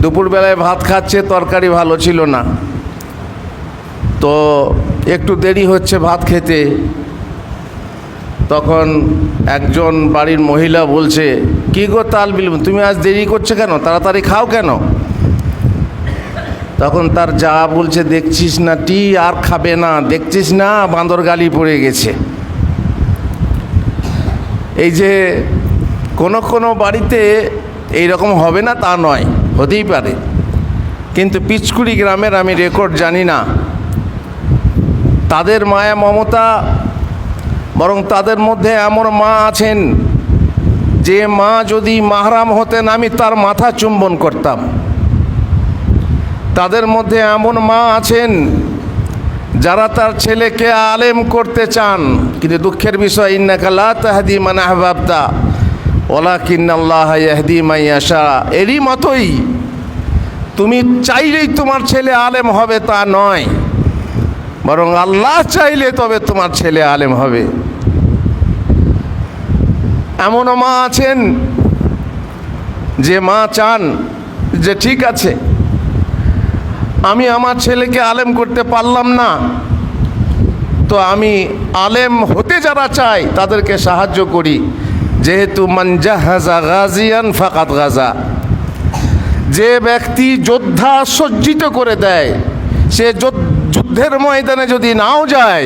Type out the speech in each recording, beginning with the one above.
দুপুরবেলায় ভাত খাচ্ছে, তরকারি ভালো ছিল না, তো একটু দেরি হচ্ছে ভাত খেতে। তখন একজন বাড়ির মহিলা বলছে, কি গো তালবিল, তুমি আজ দেরি করছো কেন, তাড়াতাড়ি খাও কেন? তখন তার যা বলছে, দেখছিস না টি আর খাবে না, দেখছিস না বাঁদর গালি পড়ে গেছে। এই যে কোনো কোনো বাড়িতে এইরকম হবে না তা নয়, হতেই পারে, কিন্তু পিচকুড়ি গ্রামের আমি রেকর্ড জানি না, তাদের মায়া মমতা, বরং তাদের মধ্যে এমন মা আছেন যে মা যদি মাহরাম হতেন আমি তার মাথা চুম্বন করতাম। তাদের মধ্যে এমন মা আছেন যারা তার ছেলেকে আলেম করতে চান, কিন্তু দুঃখের বিষয়, ইন্নাকা লা তাহদি মান আহবাবতা ওয়ালাকিন্নাল্লাহ ইয়াহদি মান ইয়াশা, এরই মতোই তুমি চাইলেই তোমার ছেলে আলেম হবে তা নয়, বরং আল্লাহ চাইলে তবে তোমার ছেলে আলেম হবে। এমনও মা আছেন যে মা চান যে ঠিক আছে, আমি আমার ছেলেকে আলেম করতে পারলাম না, তো আমি আলেম হতে যারা চাই তাদেরকে সাহায্য করি, যেহেতু মান জাহাজা গাজিয়ান ফাকাত গাজা, যে ব্যক্তি যোদ্ধা সজ্জিত করে দেয় সে যুদ্ধের ময়দানে যদি নাও যায়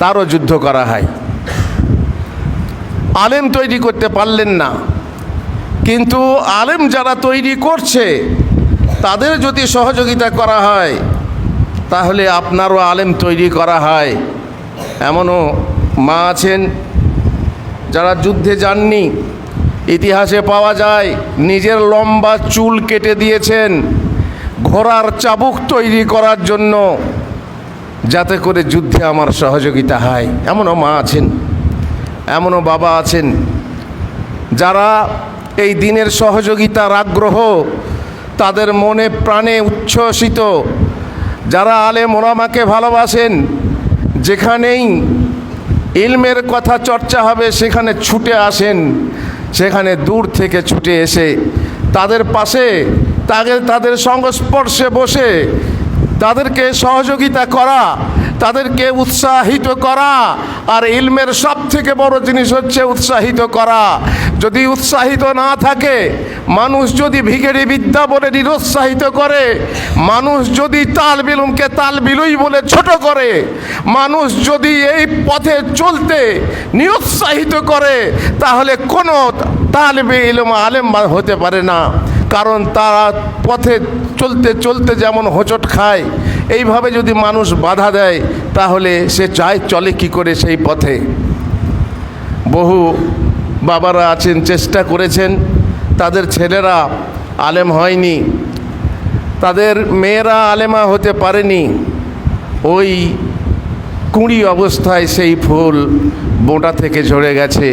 তারও যুদ্ধ করা হয়। আলেম তৈরি করতে পারলেন না, কিন্তু আলেম যারা তৈরি করছে তাদের যদি সহযোগিতা করা হয় তাহলে আপনারও আলেম তৈরি করা হয়। এমনও মা আছেন যারা যুদ্ধে যাননি, ইতিহাসে পাওয়া যায় নিজের লম্বা চুল কেটে দিয়েছেন ঘোড়ার চাবুক তৈরি করার জন্য, যাতে করে যুদ্ধে আমার সহযোগিতা হয়। এমনও মা আছেন, এমনও বাবা আছেন যারা এই দিনের সহযোগিতার আগ্রহ তাদের মনে প্রাণে উচ্ছ্বসিত, যারা আলেম ওলামাকে ভালোবাসেন, যেখানেই ইলমের কথা চর্চা হবে সেখানে ছুটে আসেন, সেখানে দূর থেকে ছুটে এসে তাদের পাশে তাদের সংস্পর্শে বসে তাদেরকে সহযোগিতা করা, তাদেরকে উৎসাহিত করা। আর ইলমের সব থেকে বড় জিনিস হচ্ছে উৎসাহিত করা। যদি উৎসাহিত না থাকে, মানুষ যদি ভিখারি বিদ্যা বলে নিরুৎসাহিত করে, মানুষ যদি তালবিলুমকে তালবিলুই বলে ছোট করে, মানুষ যদি এই পথে চলতে নিরুৎসাহিত করে, তাহলে কোনো তালবে ইলম আলেম হতে পারে না। কারণ তারা পথে চলতে চলতে যেমন হোঁচট খায়, এইভাবে যদি মানুষ বাধা দেয় তাহলে সে চলে কি করে সেই পথে। বহু বাবারা আছেন চেষ্টা করেছেন, তাদের ছেলেরা আলেম হয়নি, তাদের মেয়েরা আলেমা হতে পারেনি, ওই কুঁড়ি অবস্থায় সেই ফুল বোঁটা থেকে ঝরে গেছে।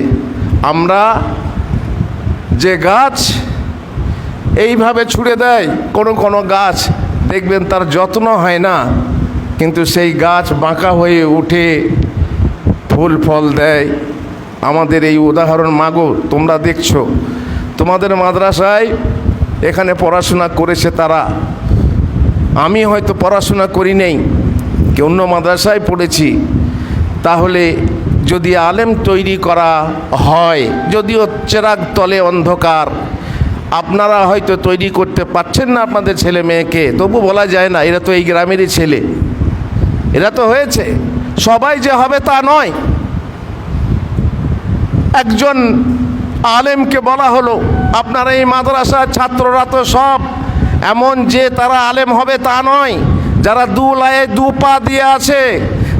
আমরা যে গাছ এইভাবে ছুঁড়ে দেয়, কোনো কোনো গাছ দেখবেন তার যত্ন হয় না, কিন্তু সেই গাছ বাঁকা হয়ে উঠে ফুল ফল দেয়। আমাদের এই উদাহরণ মাগো তোমরা দেখছো, তোমাদের মাদ্রাসায় এখানে পড়াশোনা করেছে তারা, আমি হয়তো পড়াশোনা করি নেই, কি অন্য মাদ্রাসায় পড়েছি। তাহলে যদি আলেম তৈরি করা হয়, যদিও চেরাগ তলে অন্ধকার, আপনারা হয়তো তৈরি করতে পারছেন না আপনাদের ছেলে মেয়েকে, তবু বলা যায় না এরা তো এই গ্রামেরই ছেলে, এরা তো হয়েছে। সবাই যে হবে তা নয়। একজন আলেমকে বলা হলো, আপনার এই মাদ্রাসার ছাত্ররা তো সব এমন যে তারা আলেম হবে তা নয়, যারা দু লায়ে দু পা দিয়ে আছে,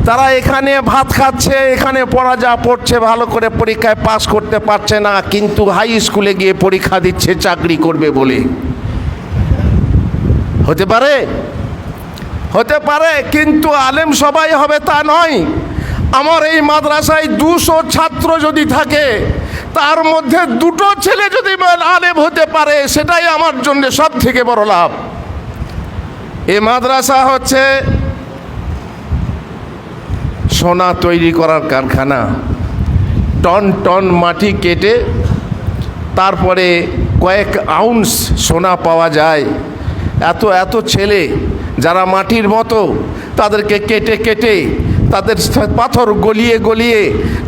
তারা এখানে ভাত খাচ্ছে, এখানে যা পড়ছে ভালো করে পরীক্ষায় পাস করতে পারছে না, কিন্তু হাই স্কুলে গিয়ে পরীক্ষা দিচ্ছে চাকরি করবে বলে। হতে পারে, হতে পারে, কিন্তু আলেম সবাই হবে তা নয়। আমার এই মাদ্রাসায় 200 ছাত্র যদি থাকে, তার মধ্যে 2টো ছেলে যদি আলেম হতে পারে, সেটাই আমার জন্য সব থেকে বড় লাভ। এই মাদ্রাসা হচ্ছে সোনা তৈরি করার কারখানা। টন টন মাটি কেটে তারপরে কয়েক আউন্স সোনা পাওয়া যায়, এত এত ছেলে যারা মাটির মতো, তাদেরকে কেটে কেটে তাদের পাথর গলিয়ে গলিয়ে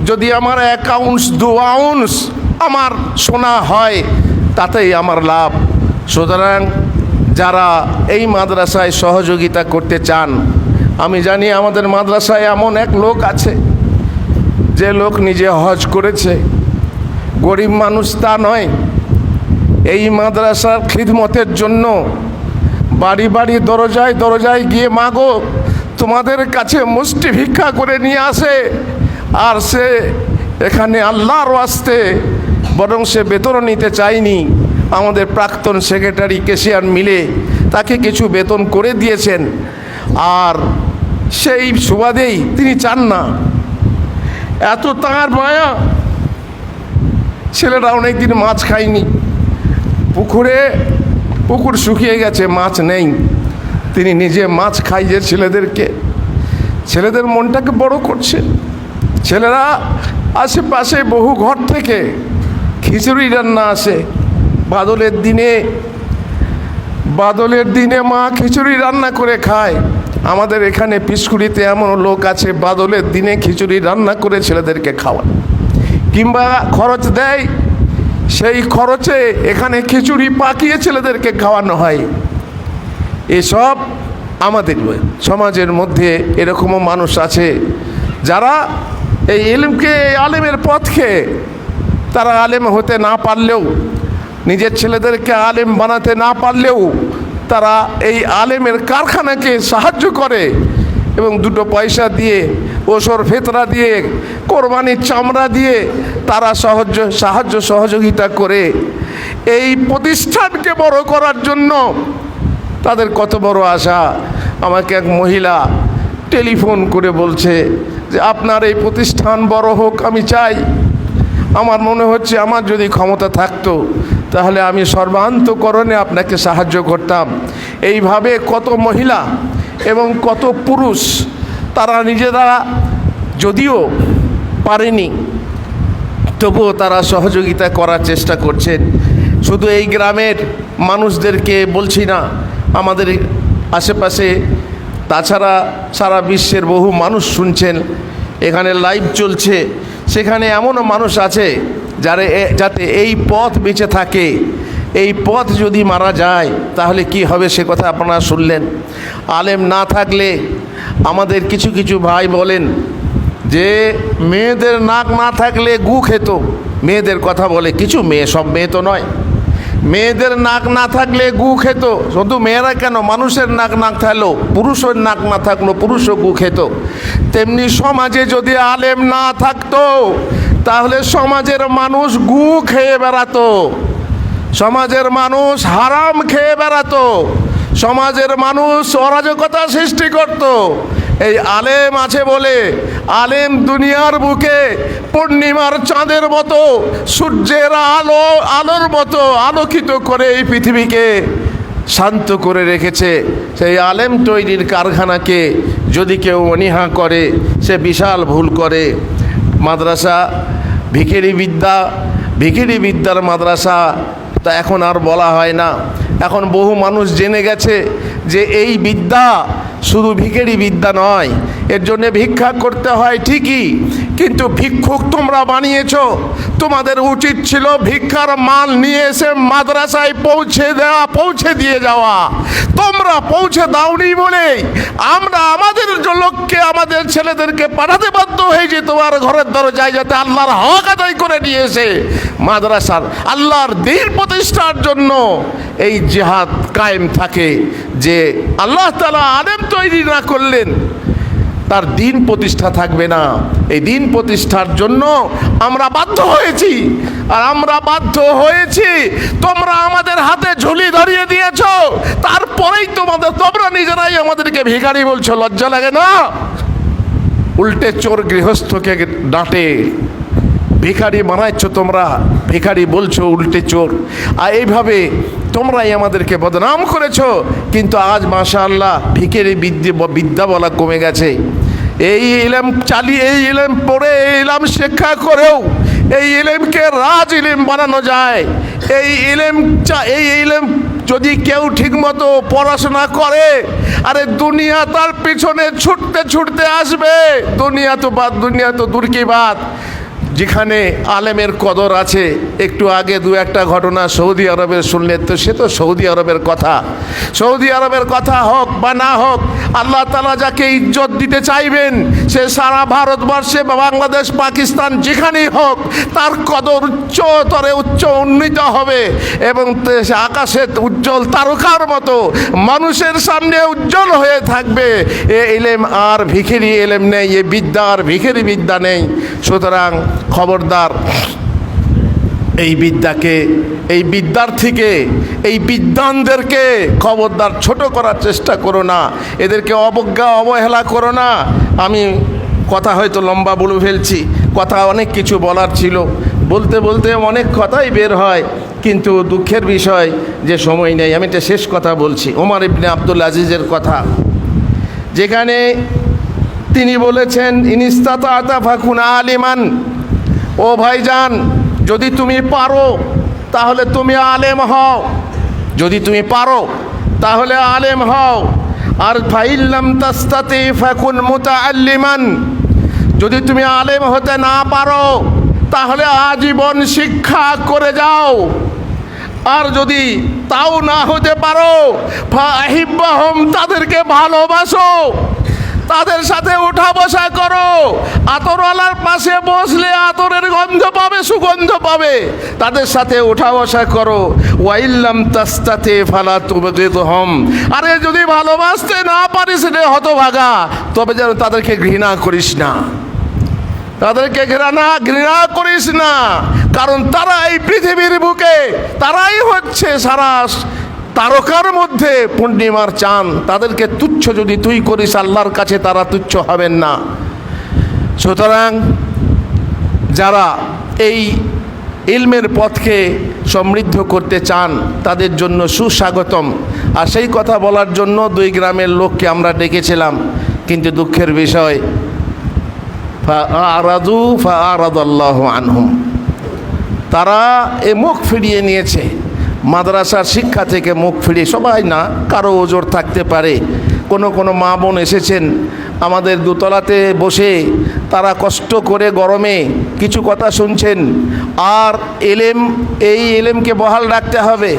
যদি আমার 1 আউন্স 2 আউন্স আমার সোনা হয়, তাতেই আমার লাভ। সুতরাং যারা এই মাদ্রাসায় সহযোগিতা করতে চান, আমি জানি আমাদের মাদ্রাসায় এমন এক লোক আছে যে লোক নিজে হজ করেছে, গরিব মানুষ তা নয়। এই মাদ্রাসার খিদমতের জন্য বাড়ি বাড়ি দরজায় দরজায় গিয়ে মাগো তোমাদের কাছে মুষ্টি ভিক্ষা করে নিয়ে আসে। আর সে এখানে আল্লাহর ওয়াস্তে, বরং সে বেতন নিতে চায়নি। আমাদের প্রাক্তন সেক্রেটারি কেশিয়ার মিলে তাকে কিছু বেতন করে দিয়েছেন, আর সেই সুবাদেই তিনি চান না। এত তাঁর মায়া, ছেলেরা অনেকদিন মাছ খায়নি, পুকুর শুকিয়ে গেছে, মাছ নেই। তিনি নিজে মাছ খাইয়ে ছেলেদের মনটাকে বড় করছেন। ছেলেরা আশেপাশে বহু ঘর থেকে খিচুড়ি রান্না আসে। বাদলের দিনে মা খিচুড়ি রান্না করে খায়। আমাদের এখানে পিসকুড়িতে এমন লোক আছে বাদলের দিনে খিচুড়ি রান্না করে ছেলেদেরকে খাওয়ায়, কিংবা খরচ দেয়, সেই খরচে এখানে খিচুড়ি পাকিয়ে ছেলেদেরকে খাওয়ানো হয়। এসব আমাদের সমাজের মধ্যে এরকমও মানুষ আছে যারা এই ইলমকে, আলেমের পথকে, তারা আলেম হতে না পারলেও, নিজের ছেলেদেরকে আলেম বানাতে না পারলেও তারা এই আলেমের কারখানাকে সাহায্য করে এবং 2 পয়সা দিয়ে, ওসর ফেতরা দিয়ে, কোরবানির চামড়া দিয়ে তারা সাহায্য সহযোগিতা করে এই প্রতিষ্ঠানকে বড় করার জন্য। তাদের কত বড় আশা। আমাকে এক মহিলা টেলিফোন করে বলছে যে আপনার এই প্রতিষ্ঠান বড় হোক, আমি চাই। আমার মনে হচ্ছে আমার যদি ক্ষমতা থাকতো তাহলে আমি সর্বান্তকরণে আপনাকে সাহায্য করতাম। এইভাবে কত মহিলা এবং কত পুরুষ, তারা নিজেরা যদিও পারেনি, তবুও তারা সহযোগিতা করার চেষ্টা করছেন। শুধু এই গ্রামের মানুষদেরকে বলছি না, আমাদের আশেপাশে, তাছাড়া সারা বিশ্বের বহু মানুষ শুনছেন, এখানে লাইভ চলছে, সেখানে এমনও মানুষ আছে যাতে এই পথ বেঁচে থাকে। এই পথ যদি মারা যায় তাহলে কি হবে সে কথা আপনারা শুনলেন। আলেম না থাকলে আমাদের কিছু কিছু ভাই বলেন যে মেয়েদের নাক না থাকলে গু খেত। মেয়েদের কথা বলে কিছু মেয়ে, সব মেয়ে তো নয়। মেয়েদের নাক না থাকলে গু খেত। শুধু মেয়েরা কেন, মানুষের নাক না থাকলেও, পুরুষের নাক না থাকলেও পুরুষও গু খেত। তেমনি সমাজে যদি আলেম না থাকতো তাহলে সমাজের মানুষ গু খেয়ে বেড়াতো, সমাজের মানুষ হারাম খেয়ে বেড়াতো, সমাজের মানুষ অরাজকতা সৃষ্টি করত। এই আলেম আছে বলে, আলেম দুনিয়ার বুকে পূর্ণিমার চাঁদের মতো, সূর্যের আলোর মতো আলোকিত করে এই পৃথিবীকে শান্ত করে রেখেছে। সেই আলেম তৈরির কারখানাকে যদি কেউ অনীহা করে, সে বিশাল ভুল করে। মাদ্রাসা ভিখিরি বিদ্যার মাদ্রাসা তা এখন আর বলা হয় না। এখন বহু মানুষ জেনে গেছে যে এই বিদ্যা শুধু ভিখিরি বিদ্যা নয়, এর জন্য ভিক্ষা করতে হয় ঠিকই, কিন্তু ভিক্ষুক তোমরা বানিয়েছ। তোমাদের উচিত ছিল ভিক্ষার মাল নিয়ে এসে মাদ্রাসায় পৌঁছে দিয়ে যাওয়া। তোমরা পৌঁছে দাওনি বলে আমরা আমাদের লোককে, আমাদের ছেলেদেরকে পাঠাতে বাধ্য হয়েছি তোমার ঘরের দরজায়, যাতে আল্লাহর হক আদায় করে নিয়ে এসে মাদ্রাসার আল্লাহর দ্বীন প্রতিষ্ঠার জন্য এই জিহাদ কায়েম থাকে। যে আল্লাহ তাআলা আলেম তৈরি না করলেন তার দ্বীন প্রতিষ্ঠা থাকবে না। এই দ্বীন প্রতিষ্ঠার জন্য আমরা বাধ্য হয়েছি, আর আমরা বাধ্য হয়েছি। তোমরা আমাদের হাতে ঝুলি ধরিয়ে দিয়েছ, তারপরেই তোমরা নিজেরাই আমাদেরকে ভিখারি বলছো। লজ্জা লাগে না? উল্টে চোর গৃহস্থকে ডাঁটে, ভিখারি বানাচ্ছ তোমরা, ভিখারি বলছো উল্টে চোর। আর এইভাবে তোমরাই আমাদেরকে বদনাম করেছো। কিন্তু আজ মাশাআল্লাহ ভিখারি বিদ্যা বলা কমে গেছে। এই ইলম চালিয়ে, এই ইলম পড়ে, এই ইলম শিক্ষা করেও এই ইলমকে রাজ ইলম বানানো যায়। এই ইলম যদি কেউ ঠিকমতো পড়াশোনা করে, আরে দুনিয়া তার পিছনে ছুটতে ছুটতে আসবে। দুনিয়া তো দূর কি বাত, যেখানে আলেমের কদর আছে। একটু আগে দু একটা ঘটনা সৌদি আরবের শুনলেন, তো সে তো সৌদি আরবের কথা। সৌদি আরবের কথা হোক বা না হোক, আল্লাহ তাআলা যাকে ইজ্জত দিতে চাইবেন সে সারা ভারতবর্ষে বা বাংলাদেশ, পাকিস্তান যেখানেই হোক তার কদর উচ্চতরে উন্নীত হবে এবং সে আকাশে উজ্জ্বল তারকার মতো মানুষের সামনে উজ্জ্বল হয়ে থাকবে। এ ইলেম আর ভিখিরি ইলেম নেই, এ বিদ্যা আর ভিখিরি বিদ্যা নেই। সুতরাং খবরদার, এই বিদ্যাকে, এই বিদ্যার্থীকে, এই বিদ্বানদেরকে খবরদার ছোট করার চেষ্টা করো না, এদেরকে অবজ্ঞা অবহেলা করো না। আমি কথা হয়তো লম্বা বলে ফেলছি, কথা অনেক কিছু বলার ছিল, বলতে বলতে অনেক কথাই বের হয়, কিন্তু দুঃখের বিষয় যে সময় নেই। আমি একটা শেষ কথা বলছি, ওমর ইবনে আব্দুল আজিজের কথা, যেখানে তিনি বলেছেন ইনিস্তাতা ফাকুন আলিমান, ও ভাইজান যদি তুমি পারো তাহলে তুমি আলেম হও, যদি তুমি পারো তাহলে আলেম হও। আর ফাইল্লাম তাস্তাতি ফাকুন মুতাআল্লিমান, যদি তুমি আলেম হতে না পারো তাহলে আজীবন শিক্ষা করে যাও। আর যদি তাও না হতে পারো ফাহিব্বাহুম, তাদেরকে ভালোবাসো, তাদের সাথে উঠা বসা করো। আতরওয়ালার পাশে বসলে আতরের গন্ধ পাবে, সুগন্ধ পাবে, তাদের সাথে উঠা বসা করো। ওয়াইল্লাম তাস্তাতি ফালা তুবগিদহুম, আরে যদি ভালোবাসতে না পারিস রে হতভাগা, তবে যেন তাদেরকে ঘৃণা করিস না, তাদেরকে ঘৃণা করিস না। কারণ তারা এই পৃথিবীর বুকে, তারাই হচ্ছে সারা তারকার মধ্যে পূর্ণিমার চাঁদ। তাদেরকে তুচ্ছ যদি তুই করিস, আল্লাহর কাছে তারা তুচ্ছ হবেন না। সুতরাং যারা এই ইলমের পথকে সমৃদ্ধ করতে চান তাদের জন্য সুস্বাগতম। আর সেই কথা বলার জন্য দুই গ্রামের লোককে আমরা ডেকেছিলাম, কিন্তু দুঃখের বিষয় ফাআরাদাল্লাহু আনহুম, তারা এ মুখ ফিরিয়ে নিয়েছে। মাদ্রাসার শিক্ষা থেকে মুখ ফিরিয়ে, সবাই না, কারো ওজোর থাকতে পারে। কোনো মা বোন এসেছেন আমাদের দোতলাতে বসে, তারা কষ্ট করে গরমে কিছু কথা শুনছেন। আর এই এলেমকে বহাল রাখতে হবে,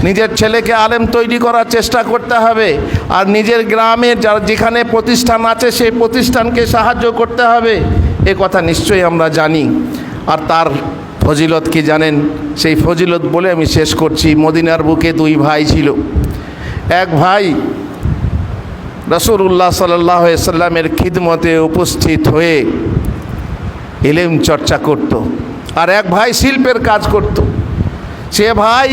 নিজের ছেলেকে আলেম তৈরি করার চেষ্টা করতে হবে। আর নিজের গ্রামের যেখানে প্রতিষ্ঠান আছে সেই প্রতিষ্ঠানকে সাহায্য করতে হবে, এ কথা নিশ্চয়ই আমরা জানি। আর তার ফজিলত কি জানেন? সেই ফজিলত বলে আমি শেষ করছি। মদিনার বুকে দুই ভাই ছিল। এক ভাই রাসূলুল্লাহ সাল্লাল্লাহু আলাইহি সাল্লামের খিদমতে উপস্থিত হয়ে ইলম চর্চা করত, আর এক ভাই শিল্পের কাজ করত। সে ভাই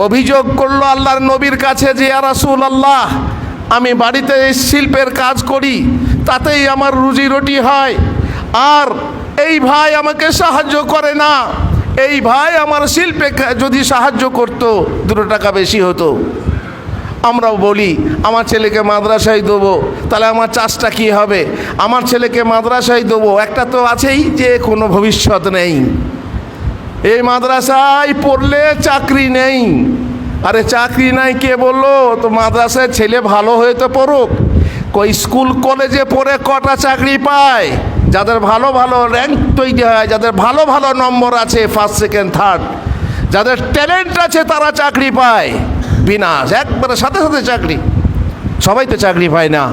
অভিযোগ করলো আল্লাহর নবীর কাছে যে ইয়া রাসূলুল্লাহ, আমি বাড়িতে শিল্পের কাজ করি, তাতেই আমার রুজি রুটি হয়, আর এই ভাই আমাকে সাহায্য করে না। এই ভাই আমার শিল্পে যদি সাহায্য করত 2 টাকা বেশি হতো। আমরাও বলি আমার ছেলেকে মাদ্রাসায় দেবো, তাহলে আমার চাষটা কী হবে? আমার ছেলেকে মাদ্রাসায় দেবো, একটা তো আছেই যে কোনো ভবিষ্যৎ নেই, এই মাদ্রাসায় পড়লে চাকরি নেই। আরে চাকরি নাই কে বললো? তো মাদ্রাসায় ছেলে ভালো হয়ে তো পড়ুক, কই স্কুল কলেজে পড়ে কটা চাকরি পায়? যাদের ভালো ভালো র্যাঙ্ক তৈরি হয়, যাদের ভালো ভালো নম্বর আছে, 1st 2nd 3rd, যাদের ট্যালেন্ট আছে তারা চাকরি পায়। বিনাশ, একবারে সাথে সাথে চাকরি। সবাই তো চাকরি পায় না।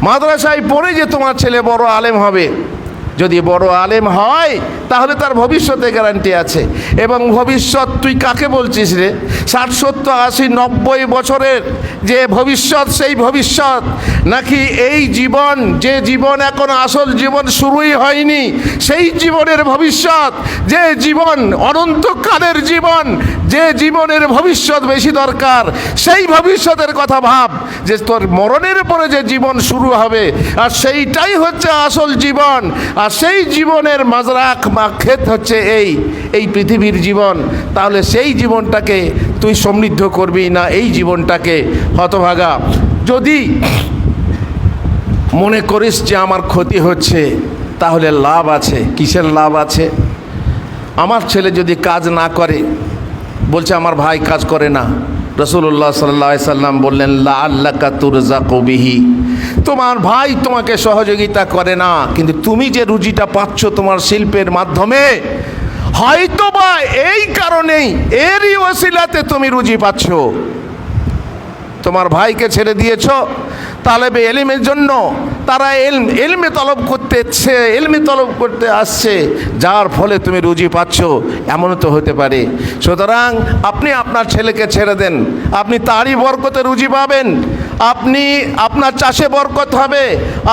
মাদ্রাসায় পড়ে যে তোমার ছেলে বড় আলেম হবে, যদি বড় আলেম হয় তাহলে তার ভবিষ্যতে গ্যারান্টি আছে। এবং ভবিষ্যৎ তুই কাকে বলছিস রে? 60 70 80 90 বছরের যে ভবিষ্যৎ, সেই ভবিষ্যৎ নাকি এই জীবন, যে জীবন এখন আসল জীবন শুরুই হয়নি, সেই জীবনের ভবিষ্যৎ, যে জীবন অনন্তকালের জীবন, যে জীবনের ভবিষ্যৎ বেশি দরকার, সেই ভবিষ্যতের কথা ভাব, যে তোর মরণের পরে যে জীবন শুরু হবে, আর সেইটাই হচ্ছে আসল জীবন। আর সেই জীবনের মাজরাক বা ক্ষেত হচ্ছে এই পৃথিবীর জীবন। তাহলে সেই জীবনটাকে তুই সমৃদ্ধ করবি না এই জীবনটাকে? হতভাগা, যদি মনে করিস যে আমার ক্ষতি হচ্ছে, তাহলে লাভ আছে। কিসের লাভ আছে? আমার ছেলে যদি কাজ না করে, বলছে আমার ভাই কাজ করে না, রাসূলুল্লাহ সাল্লাল্লাহু আলাইহি সাল্লাম বললেন লাআল্লাকা তুরযাকু বিহি, তোমার ভাই তোমাকে সহযোগিতা করে না, কিন্তু তুমি যে রুজিটা পাচ্ছ তোমার শিল্পের মাধ্যমে, হয়তোবা এই কারণেই এরই ওসিলাতে তুমি রুজি পাচ্ছ। তোমার ভাইকে ছেড়ে দিয়েছ তালেবে এলিমের জন্য, তারা এলমে তলব করতে আসছে, যার ফলে তুমি রুজি পাচ্ছ, এমনও তো হতে পারে। সুতরাং আপনি আপনার ছেলেকে ছেড়ে দেন, আপনি তারই বরকতে রুজি পাবেন, আপনার চাষে বরকত হবে,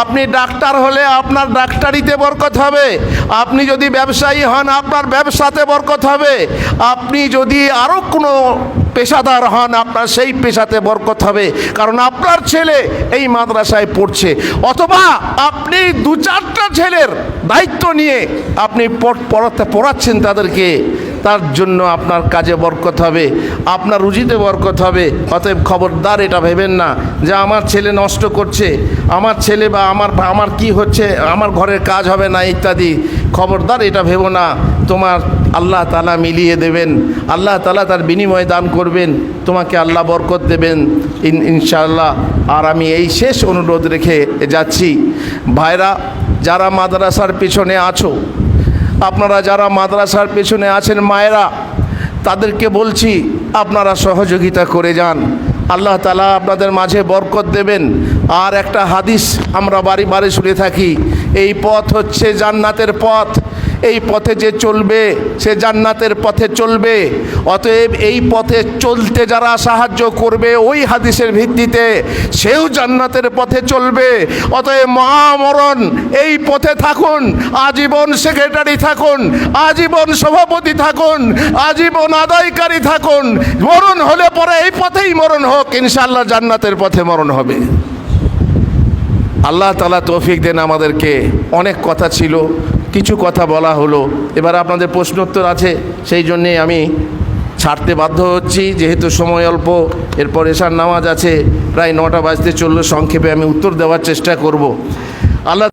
আপনি ডাক্তার হলে আপনার ডাক্তারিতে বরকত হবে, আপনি যদি ব্যবসায়ী হন আপনার ব্যবসাতে বরকত হবে, আপনি যদি আরও কোনো পেশাদার হন আপনার সেই পেশাতে বরকত হবে, কারণ আপনার ছেলে এই মাদ্রাসায় পড়ছে। অথবা আপনি 2-4টা ছেলের দায়িত্ব নিয়ে আপনি পড়াচ্ছেন তাদেরকে, তার জন্য আপনার কাজে বরকত হবে, আপনার রুজিতে বরকত হবে। অতএব খবরদার এটা ভেবেন না যে আমার ছেলে নষ্ট করছে, আমার ছেলে বা আমার কি হচ্ছে, আমার ঘরের কাজ হবে না ইত্যাদি। খবরদার এটা ভেবো না, তোমার আল্লাহ তাআলা মিলিয়ে দেবেন, আল্লাহ তাআলা তার বিনিময়ে দান করবেন, তোমাকে আল্লাহ বরকত দেবেন ইনশাআল্লাহ। আর আমি এই শেষ অনুরোধ রেখে যাচ্ছি, ভাইরা যারা মাদ্রাসার পিছনে আছো, আপনারা যারা মাদ্রাসার পেছনে আছেন মায়েরা, তাদেরকে বলছি আপনারা সহযোগিতা করে যান, আল্লাহ তাআলা আপনাদের মাঝে বরকত দেবেন। আর একটা হাদিস আমরা বাড়ি বাড়ি শুনে থাকি, এই পথ হচ্ছে জান্নাতের পথ, এই পথে যে চলবে সে জান্নাতের পথে চলবে। অতএব এই পথে চলতে যারা সাহায্য করবে ওই হাদিসের ভিত্তিতে সেও জান্নাতের পথে চলবে। অতএব মহামরণ এই পথে থাকুন, আজীবন সেক্রেটারি থাকুন, আজীবন সভাপতি থাকুন, আজীবন আদায়কারী থাকুন, মরণ হলে পরে এই পথেই মরণ হোক, ইনশাআল্লাহ জান্নাতের পথে মরণ হবে। আল্লাহ তাআলা তৌফিক দেন আমাদেরকে। অনেক কথা ছিল, কিছু কথা বলা হলো, এবার আপনাদের প্রশ্নোত্তর আছে, সেই জন্যে আমি ছাড়তে বাধ্য হচ্ছি, যেহেতু সময় অল্প, এরপর এশার নামাজ আছে, প্রায় 9টা বাজতে চললো। সংক্ষেপে আমি উত্তর দেওয়ার চেষ্টা করব। আল্লাহ